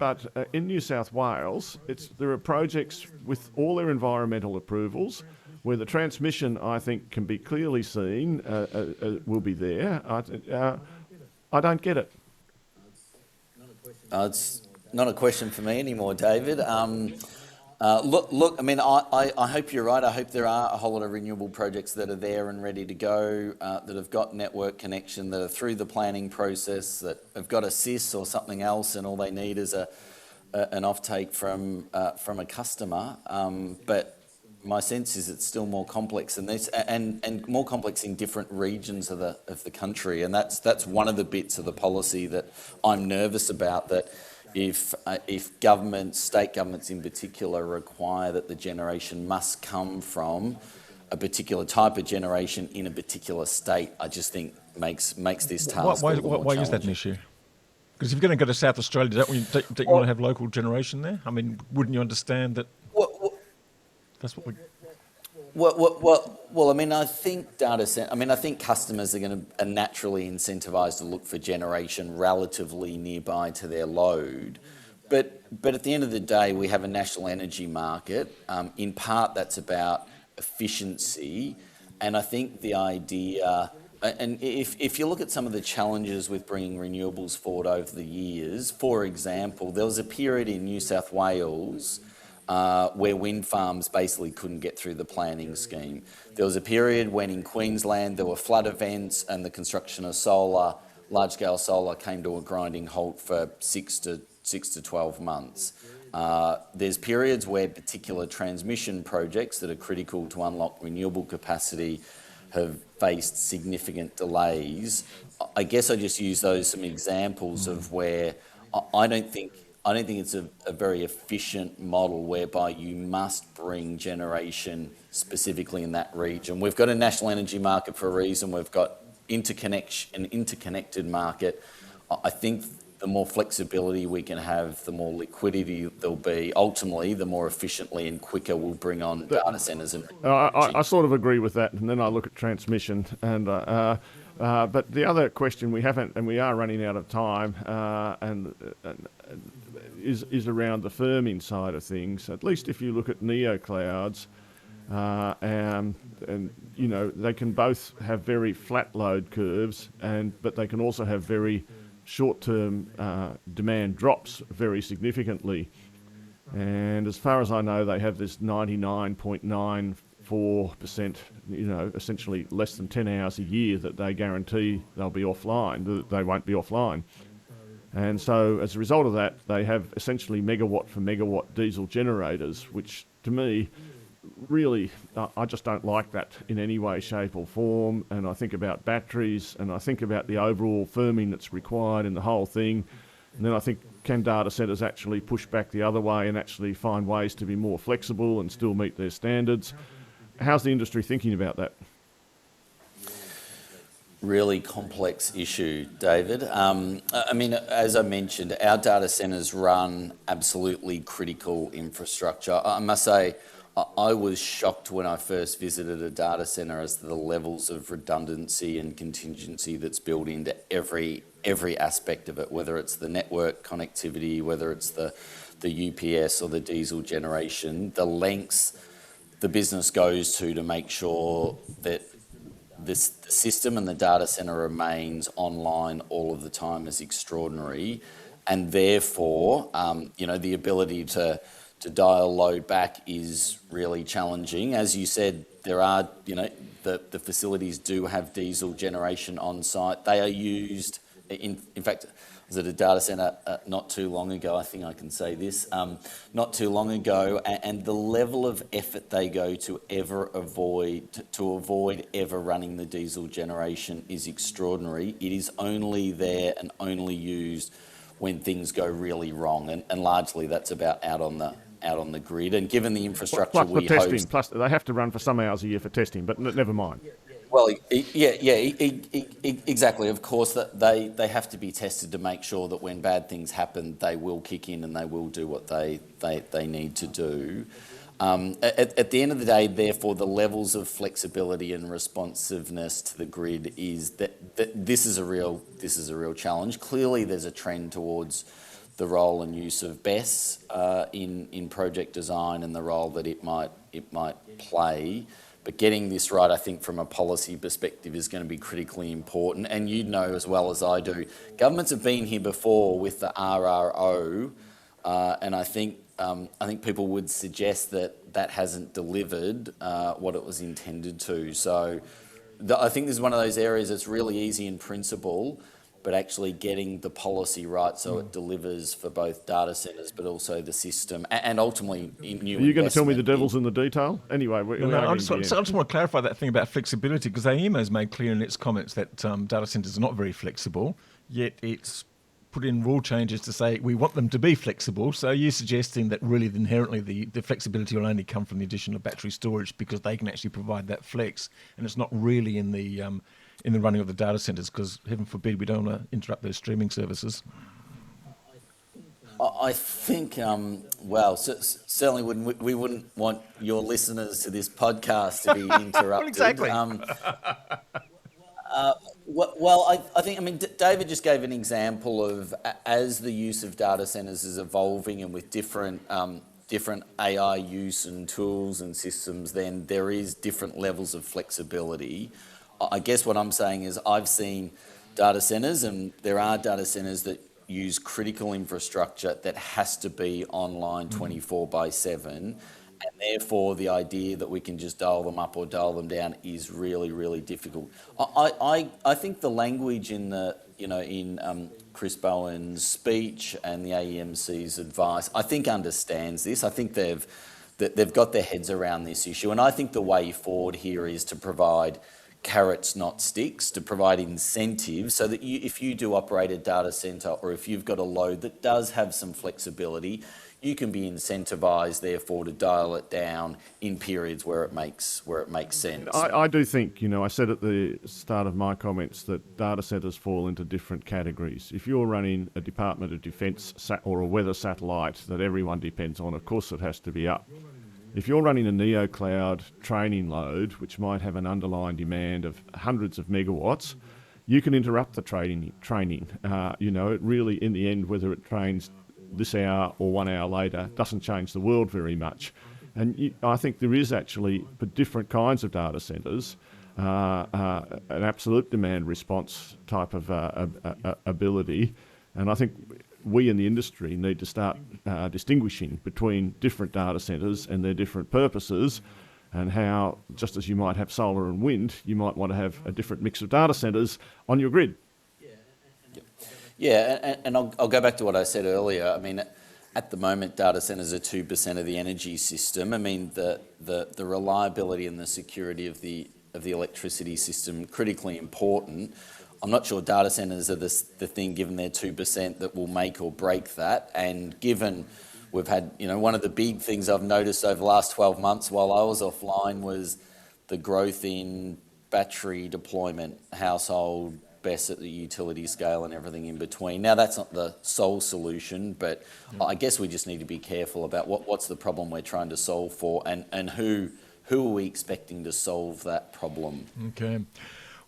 in New South Wales, there are projects with all their environmental approvals where the transmission, I think, can be clearly seen, will be there. I don't get it. It's not a question for me anymore, David. Look. I mean, I hope you're right. I hope there are a whole lot of renewable projects that are there and ready to go, that have got network connection, that are through the planning process, that have got a SIS or something else, and all they need is an offtake from a customer. But my sense is it's still more complex than this, and more complex in different regions of the country, and that's one of the bits of the policy that I'm nervous about. That if governments, state governments in particular, require that the generation must come from a particular type of generation in a particular state, I just think makes this task Why is that an issue? Because if you're going to go to South Australia, don't you want to have local generation there? I mean, wouldn't you understand that? That's what we. Well, I mean, I think I think customers are naturally incentivized to look for generation relatively nearby to their load. But at the end of the day, we have a national energy market. In part, that's about efficiency. And I think the idea, and if you look at some of the challenges with bringing renewables forward over the years, for example, there was a period in New South Wales where wind farms basically couldn't get through the planning scheme. There was a period when in Queensland there were flood events and the construction of large-scale solar came to a grinding halt for 6 to 12 months. There's periods where particular transmission projects that are critical to unlock renewable capacity have faced significant delays. I guess I just use those some examples of where I don't think I don't think it's a very efficient model whereby you must bring generation specifically in that region. We've got a national energy market for a reason. We've got an interconnected market. I think the more flexibility we can have, the more liquidity there'll be. Ultimately, the more efficiently and quicker we'll bring on data centres. And I sort of agree with that, and then I look at transmission, and but the other question we haven't, and we are running out of time, is around the firming side of things. At least if you look at neoclouds, and you know, they can both have very flat load curves, but they can also have very short-term demand drops very significantly. And as far as I know, they have this 99.94%, you know, essentially less than 10 hours a year that they guarantee they'll be offline, that they won't be offline. And so as a result of that, they have essentially megawatt for megawatt diesel generators, which to me, really, I just don't like that in any way, shape or form. And I think about batteries, and I think about the overall firming that's required in the whole thing. And then I think, can data centres actually push back the other way and actually find ways to be more flexible and still meet their standards? How's the industry thinking about that? Really complex issue, David. I mean, as I mentioned, our data centres run absolutely critical infrastructure. I must say, I was shocked when I first visited a data centre as to the levels of redundancy and contingency that's built into every aspect of it, whether it's the network connectivity, whether it's the UPS or the diesel generation, the lengths the business goes to make sure that the system and the data centre remains online all of the time is extraordinary. And therefore, you know, the ability to dial load back is really challenging. As you said, there are, you know, the facilities do have diesel generation on site. They are used, in fact, I was at a data centre not too long ago, I think I can say this, not too long ago, and the level of effort they go to avoid ever running the diesel generation is extraordinary. It is only there and only used when things go really wrong, and largely that's about out on the grid. And given the infrastructure we testing, host, plus they have to run for some hours a year for testing, but never mind. Well, exactly. Of course, that they have to be tested to make sure that when bad things happen, they will kick in and they will do what they need to do. At the end of the day, therefore, the levels of flexibility and responsiveness to the grid is that this is a real challenge. Clearly, there's a trend towards the role and use of BESS in project design and the role that it might play. But getting this right, I think, from a policy perspective is going to be critically important. And you know as well as I do, governments have been here before with the RRO, and I think people would suggest that hasn't delivered what it was intended to. So I think this is one of those areas that's really easy in principle, but actually getting the policy right so it delivers for both data centres but also the system and ultimately in new investment. Are you going to tell me the devil's in the detail? Anyway, I just want to clarify that thing about flexibility, because AEMO's made clear in its comments that data centres are not very flexible, yet it's put in rule changes to say we want them to be flexible. So you're suggesting that really inherently the flexibility will only come from the addition of battery storage because they can actually provide that flex, and it's not really in the running of the data centres, because heaven forbid we don't want to interrupt those streaming services. I think, certainly we wouldn't want your listeners to this podcast to be interrupted. Well, exactly. I think, David just gave an example of as the use of data centres is evolving and with different AI use and tools and systems, then there is different levels of flexibility. I guess what I'm saying is I've seen data centres, and there are data centres that use critical infrastructure that has to be online 24/7, and therefore the idea that we can just dial them up or dial them down is really, really difficult. I think the language in Chris Bowen's speech and the AEMC's advice, I think understands this. I think they've got their heads around this issue, and I think the way forward here is to provide carrots, not sticks, to provide incentives so that if you do operate a data center, or if you've got a load that does have some flexibility, you can be incentivized, therefore, to dial it down in periods where it makes sense. I do think, I said at the start of my comments that data centres fall into different categories. If you're running a Department of Defence or a weather satellite that everyone depends on, of course it has to be up. If you're running a neo-cloud training load, which might have an underlying demand of hundreds of megawatts, you can interrupt the training. It really, in the end, whether it trains this hour or 1 hour later, doesn't change the world very much. And I think there is actually, for different kinds of data centres, an absolute demand response type of ability. And I think we in the industry need to start distinguishing between different data centres and their different purposes, and how, just as you might have solar and wind, you might want to have a different mix of data centres on your grid. Yeah, and I'll go back to what I said earlier. I mean, at the moment, data centres are 2% of the energy system. I mean, the reliability and the security of the electricity system, critically important. I'm not sure data centres are the thing, given they're 2%, that will make or break that. And given we've had, one of the big things I've noticed over the last 12 months while I was offline was the growth in battery deployment, household, BESS at the utility scale and everything in between. Now, that's not the sole solution, but I guess we just need to be careful about what's the problem we're trying to solve for, and who are we expecting to solve that problem. Okay.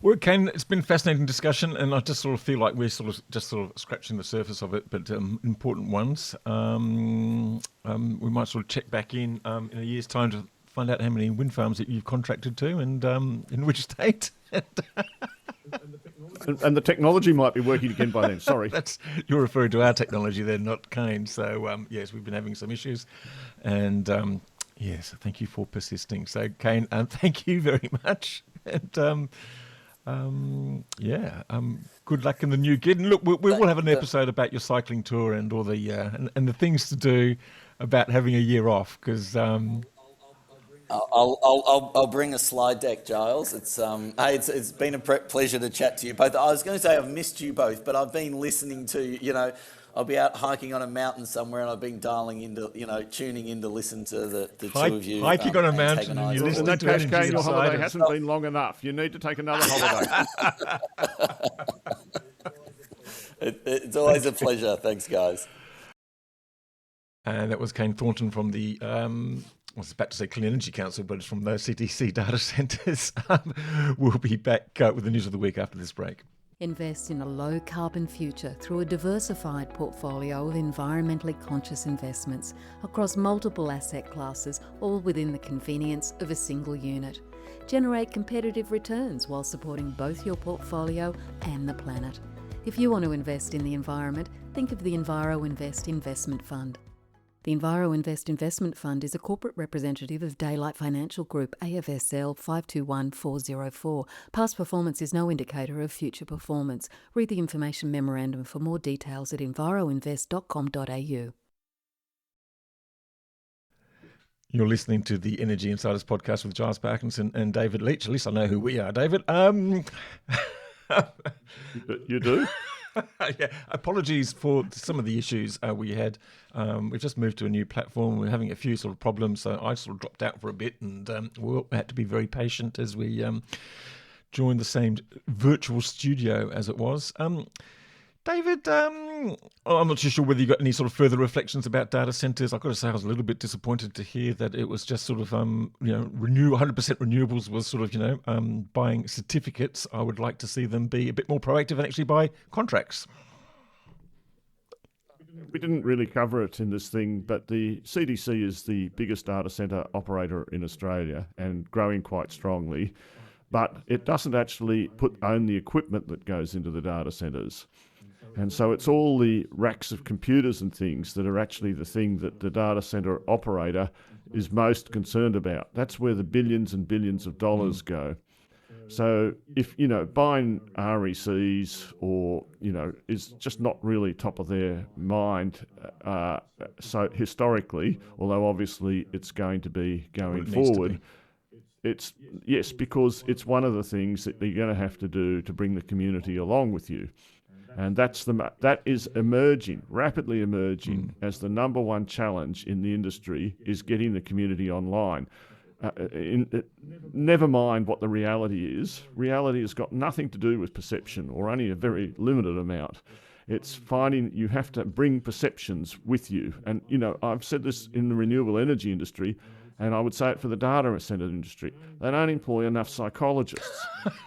Well, Kane, it's been a fascinating discussion, and I just sort of feel like we're sort of scratching the surface of it, but important ones. We might sort of check back in a year's time to find out how many wind farms that you've contracted to, and in which state. And the technology might be working again by then. Sorry. You're referring to our technology then, not Kane. So, yes, we've been having some issues. And, yes, thank you for persisting. So, Kane, thank you very much. And, good luck in the new gig. And look, we will have an episode about your cycling tour and all the and the things to do about having a year off, because... I'll bring a slide deck, Giles. It's been a pleasure to chat to you both. I was going to say I've missed you both, but I've been listening to, I'll be out hiking on a mountain somewhere, and I've been tuning in to listen to the two of you. Hiking on a mountain and you listen to Energy Kane, your holiday Insiders. hasn't been long enough. You need to take another holiday. It's always a pleasure. Thanks, guys. And that was Kane Thornton from the... I was about to say Clean Energy Council, but it's from the CDC data centres. We'll be back with the news of the week after this break. Invest in a low-carbon future through a diversified portfolio of environmentally conscious investments across multiple asset classes, all within the convenience of a single unit. Generate competitive returns while supporting both your portfolio and the planet. If you want to invest in the environment, think of the Enviro Invest Investment Fund. The Enviro Invest Investment Fund is a corporate representative of Daylight Financial Group, AFSL 521404. Past performance is no indicator of future performance. Read the information memorandum for more details at enviroinvest.com.au. You're listening to the Energy Insiders podcast with Giles Parkinson and David Leach. At least I know who we are, David. You do? Yeah, apologies for some of the issues we had. We've just moved to a new platform. We're having a few sort of problems, so I sort of dropped out for a bit, and we had to be very patient as we joined the same virtual studio as it was. David, I'm not too sure whether you got any sort of further reflections about data centres. I've got to say I was a little bit disappointed to hear that it was just sort of, 100% renewables was sort of, buying certificates. I would like to see them be a bit more proactive and actually buy contracts. We didn't really cover it in this thing, but the CDC is the biggest data centre operator in Australia and growing quite strongly. But it doesn't actually own the equipment that goes into the data centres. And so it's all the racks of computers and things that are actually the thing that the data centre operator is most concerned about. That's where the billions and billions of dollars go. So if, buying RECs or, is just not really top of their mind, so historically, although obviously it's going to be going forward. yes, because it's one of the things that you're going to have to do to bring the community along with you. And that is rapidly emerging as the number one challenge in the industry is getting the community online. Never mind what the reality is. Reality has got nothing to do with perception, or only a very limited amount. It's finding you have to bring perceptions with you. And, I've said this in the renewable energy industry, and I would say it for the data centre industry. They don't employ enough psychologists.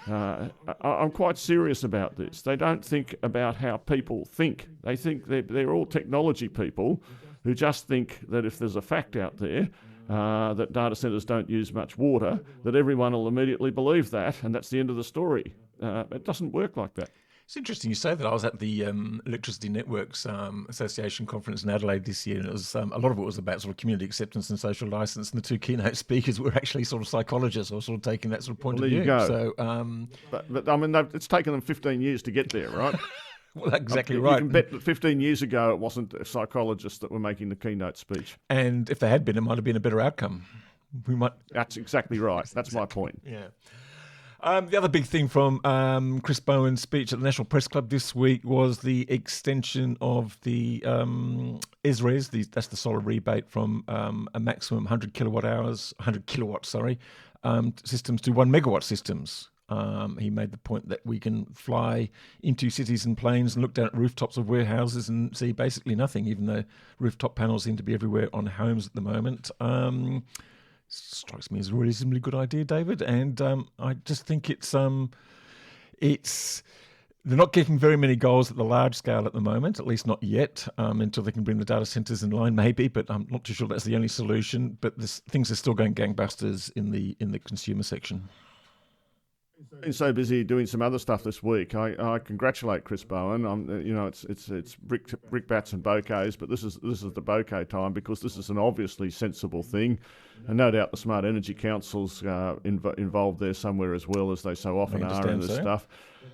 I'm quite serious about this. They don't think about how people think. They think they're all technology people who just think that if there's a fact out there that data centres don't use much water, that everyone will immediately believe that, and that's the end of the story. It doesn't work like that. It's interesting you say that. I was at the Electricity Networks Association conference in Adelaide this year, and it was a lot of it was about sort of community acceptance and social license. And the two keynote speakers were actually sort of psychologists, or sort of taking that sort of point of view. There you go. So, but I mean, it's taken them 15 years to get there, right? Well, that's exactly right. You can bet that 15 years ago it wasn't psychologists that were making the keynote speech. And if they had been, it might have been a better outcome. That's exactly right. That's my point. Yeah. The other big thing from Chris Bowen's speech at the National Press Club this week was the extension of the ESRES, that's the solar rebate, from a maximum 100 kilowatts, systems to 1 megawatt systems. He made the point that we can fly into cities and planes and look down at rooftops of warehouses and see basically nothing, even though rooftop panels seem to be everywhere on homes at the moment. Strikes me as a reasonably good idea, David, and I just think it's they're not getting very many goals at the large scale at the moment, at least not yet, until they can bring the data centres in line, maybe. But I'm not too sure that's the only solution. But things are still going gangbusters in the consumer section. Been so busy doing some other stuff this week. I congratulate Chris Bowen. It's brickbats and bouquets, but this is the bouquet time, because this is an obviously sensible thing, and no doubt the Smart Energy Council's involved there somewhere as well, as they so often are in this stuff.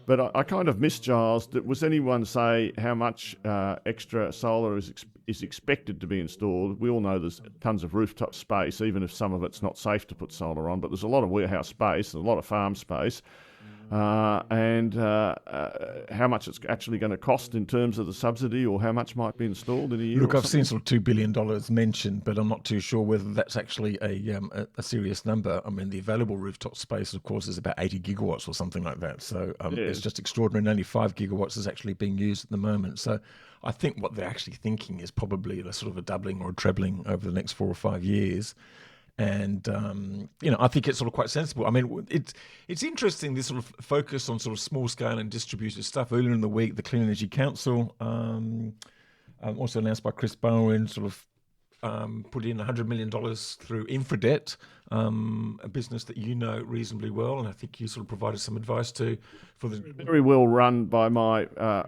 But I kind of miss, Giles, was anyone say how much extra solar is expected to be installed? We all know there's tons of rooftop space, even if some of it's not safe to put solar on, but there's a lot of warehouse space, a lot of farm space, and how much it's actually going to cost in terms of the subsidy, or how much might be installed in a year. Look, I've seen sort of $2 billion mentioned, but I'm not too sure whether that's actually a serious number. I mean, the available rooftop space, of course, is about 80 gigawatts or something like that. So it's just extraordinary. And only 5 gigawatts is actually being used at the moment. So I think what they're actually thinking is probably a sort of a doubling or a trebling over the next 4 or 5 years. And, I think it's sort of quite sensible. I mean, it's interesting, this sort of focus on sort of small scale and distributed stuff. Earlier in the week, the Clean Energy Council, also announced by Chris Bowen, sort of put in $100 million through Infradebt, a business that you know reasonably well, and I think you sort of provided some advice to. Very well run by my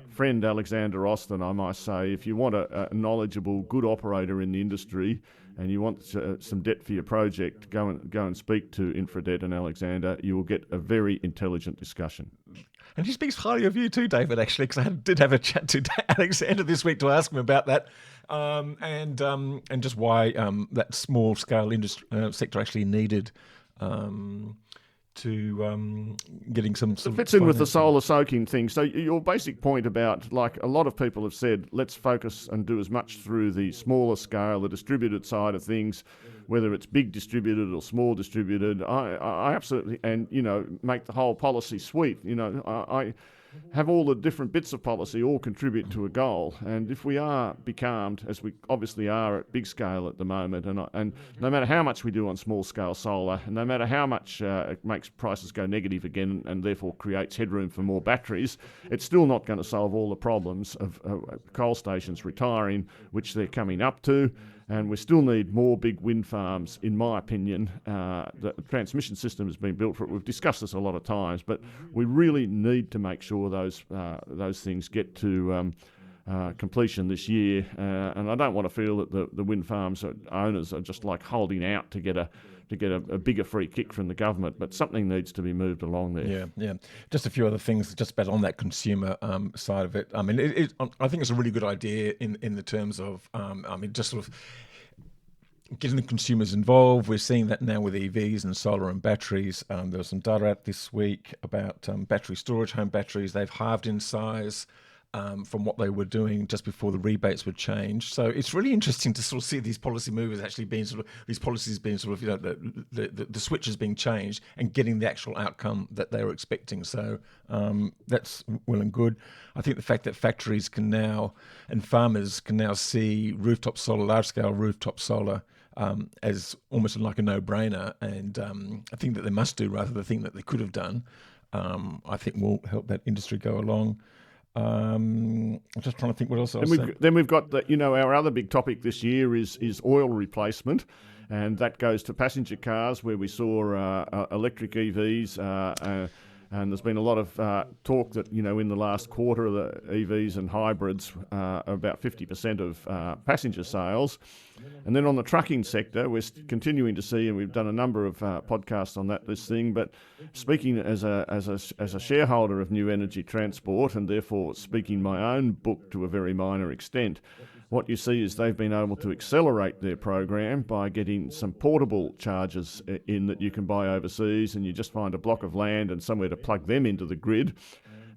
friend Alexander Austin, I must say. If you want a knowledgeable, good operator in the industry, and you want some debt for your project, go and speak to Infradebt and Alexander. You will get a very intelligent discussion. And he speaks highly of you too, David, actually, because I did have a chat to Alexander this week to ask him about that, and just why that small scale industry sector actually needed to getting some. It fits in with the solar soaking thing. So your basic point about, like a lot of people have said, let's focus and do as much through the smaller scale, the distributed side of things, whether it's big distributed or small distributed. I absolutely, and make the whole policy suite. I have all the different bits of policy all contribute to a goal. And if we are becalmed, as we obviously are at big scale at the moment, and no matter how much we do on small scale solar, and no matter how much it makes prices go negative again and therefore creates headroom for more batteries, it's still not going to solve all the problems of coal stations retiring, which they're coming up to. And we still need more big wind farms, in my opinion. The transmission system has been built for it. We've discussed this a lot of times, but we really need to make sure those things get to completion this year. And I don't want to feel that the wind farms owners are just like holding out to get a bigger free kick from the government, but something needs to be moved along there. Yeah. Just a few other things, just about on that consumer side of it. I mean, I think it's a really good idea in the terms of, just sort of getting the consumers involved. We're seeing that now with EVs and solar and batteries. There was some data out this week about battery storage, home batteries. They've halved in size from what they were doing just before the rebates were changed. So it's really interesting to sort of see these policy movers actually being sort of, these policies being sort of, you know, the switches being changed and getting the actual outcome that they were expecting. So that's well and good. I think the fact that factories can now, and farmers can now see rooftop solar, large-scale rooftop solar, as almost like a no-brainer, and I think that they must do rather than the thing that they could have done, I think will help that industry go along. I'm just trying to think what else I'll say. Then we've got our other big topic this year is oil replacement, and that goes to passenger cars, where we saw electric EVs. And there's been a lot of talk that, in the last quarter of the EVs and hybrids are about 50% of passenger sales. And then on the trucking sector, we're continuing to see, and we've done a number of podcasts on this thing, but speaking as a shareholder of New Energy Transport, and therefore speaking my own book to a very minor extent, what you see is they've been able to accelerate their program by getting some portable chargers in that you can buy overseas, and you just find a block of land and somewhere to plug them into the grid.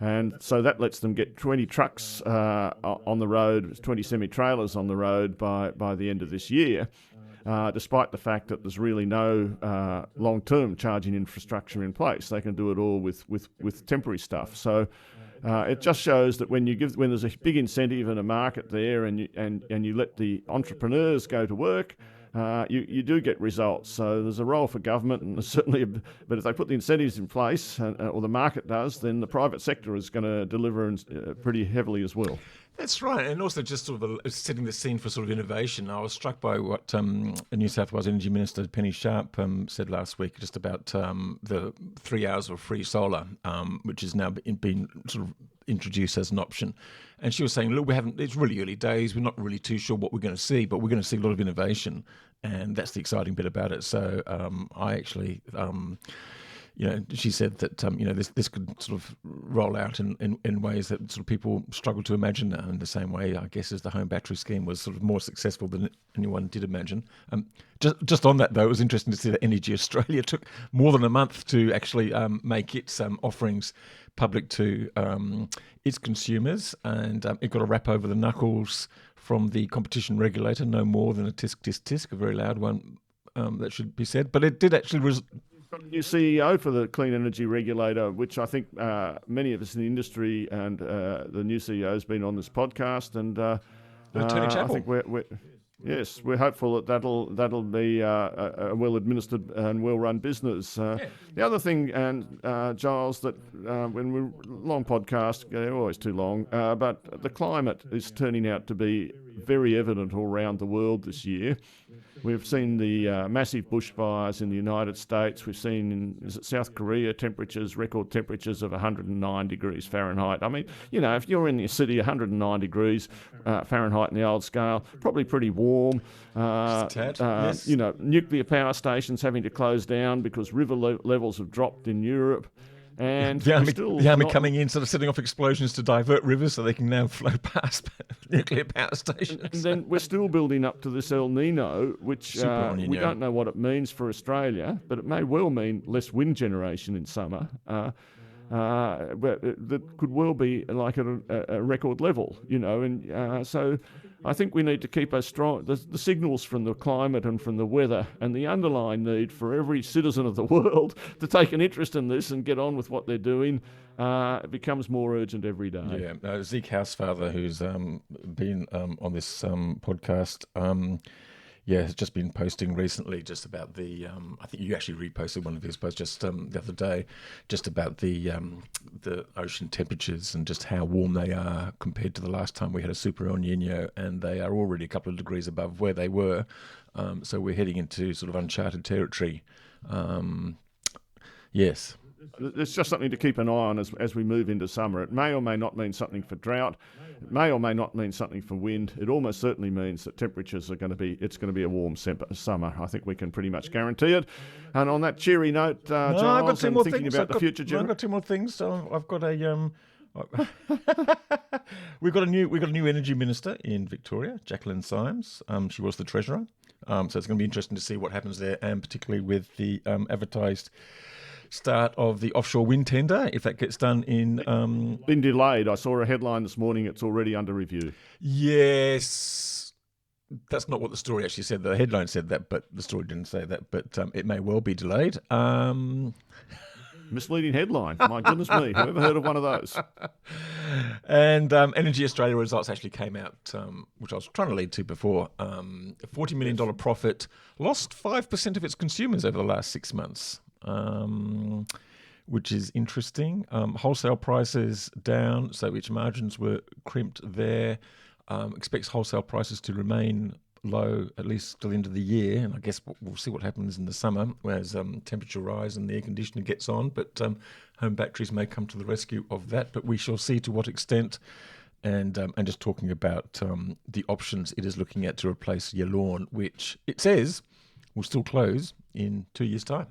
And so that lets them get 20 trucks on the road, 20 semi-trailers on the road by the end of this year, despite the fact that there's really no long-term charging infrastructure in place. They can do it all with temporary stuff. So it just shows that when there's a big incentive and a market there, and you let the entrepreneurs go to work, you do get results. So there's a role for government, and certainly, but if they put the incentives in place, or the market does, then the private sector is going to deliver pretty heavily as well. That's right, and also just sort of setting the scene for sort of innovation. I was struck by what New South Wales Energy Minister Penny Sharp said last week, just about the 3 hours of free solar, which has now been sort of introduced as an option. And she was saying, look, it's really early days. We're not really too sure what we're going to see, but we're going to see a lot of innovation, and that's the exciting bit about it. So I actually... she said that this could sort of roll out in ways that sort of people struggle to imagine, in the same way, I guess, as the home battery scheme was sort of more successful than anyone did imagine. Just on that, though, it was interesting to see that Energy Australia took more than a month to actually make its offerings public to its consumers, and it got a rap over the knuckles from the competition regulator, no more than a tisk, tisk, tisk, a very loud one, that should be said. But it did actually... Got a new CEO for the Clean Energy Regulator, which I think many of us in the industry, and the new CEO has been on this podcast, and I think we're hopeful that that'll be a well-administered and well-run business. The other thing, and Giles, that when we're long podcast, they're always too long, but the climate is turning out to be very evident all around the world this year. We've seen the massive bushfires in the United States. We've seen in South Korea record temperatures of 109 degrees Fahrenheit. I mean, if you're in your city, 109 degrees Fahrenheit in the old scale, probably pretty warm. Yes. Nuclear power stations having to close down because river levels have dropped in Europe. And the army coming in, sort of setting off explosions to divert rivers so they can now flow past nuclear power stations. And then we're still building up to this El Nino, which we don't know what it means for Australia, but it may well mean less wind generation in summer. But that could well be like at a record level, and so I think we need to keep a strong... The signals from the climate and from the weather and the underlying need for every citizen of the world to take an interest in this and get on with what they're doing becomes more urgent every day. Yeah, Zeke Housefather, who's been on this podcast, has just been posting recently just about the... I think you actually reposted one of his posts just the other day, just about the ocean temperatures and just how warm they are compared to the last time we had a super El Nino, and they are already a couple of degrees above where they were. So we're heading into sort of uncharted territory. Yes. It's just something to keep an eye on as we move into summer. It may or may not mean something for drought. It may or may not mean something for wind. It almost certainly means that temperatures it's going to be a warm summer. I think we can pretty much guarantee it. And on that cheery note, Giles, I've got two more thinking things. about the future. I've got two more things. So I've got a... We've got a new energy minister in Victoria, Jacqueline Symes. She was the treasurer. So it's going to be interesting to see what happens there, and particularly with the advertised start of the offshore wind tender, if that gets done in... Been delayed. I saw a headline this morning, it's already under review. Yes. That's not what the story actually said. The headline said that, but the story didn't say that. But it may well be delayed. Misleading headline. My goodness me. Who ever heard of one of those? And Energy Australia results actually came out, which I was trying to lead to before. A $40 million profit, lost 5% of its consumers over the last 6 months, which is interesting. Wholesale prices down, so its margins were crimped there. Expects wholesale prices to remain low at least till the end of the year, and I guess we'll see what happens in the summer as temperature rise and the air conditioner gets on, but home batteries may come to the rescue of that, but we shall see to what extent. And just talking about the options it is looking at to replace Yallourn, which it says will still close in 2 years' time.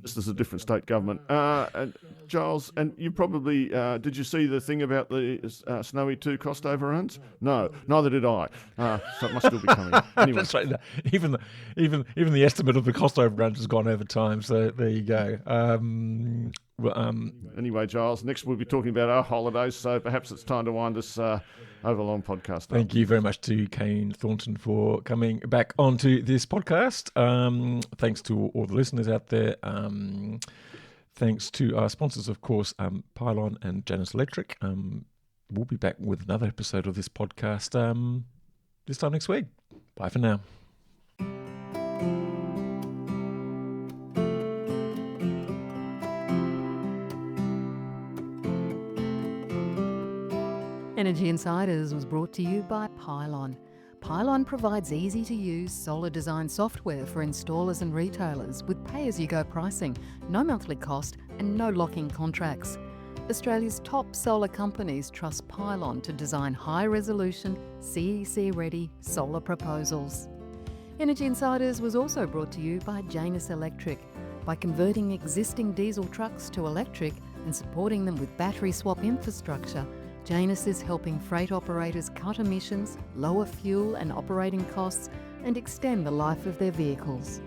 This is a different state government. And Giles, and you probably, did you see the thing about the Snowy 2 cost overruns? No, neither did I. So it must still be coming. Anyway. That's right. Even the estimate of the cost overruns has gone over time, so there you go. Anyway, Giles, next we'll be talking about our holidays, so perhaps it's time to wind this overlong podcast up. Thank you very much to Kane Thornton for coming back onto this podcast. Thanks to all the listeners out there. Thanks to our sponsors, of course, Pylon and Janus Electric. We'll be back with another episode of this podcast this time next week. Bye for now. Energy Insiders was brought to you by Pylon. Pylon provides easy-to-use solar design software for installers and retailers with pay-as-you-go pricing, no monthly cost and no lock-in contracts. Australia's top solar companies trust Pylon to design high-resolution, CEC-ready solar proposals. Energy Insiders was also brought to you by Janus Electric. By converting existing diesel trucks to electric and supporting them with battery swap infrastructure, Janus is helping freight operators cut emissions, lower fuel and operating costs, and extend the life of their vehicles.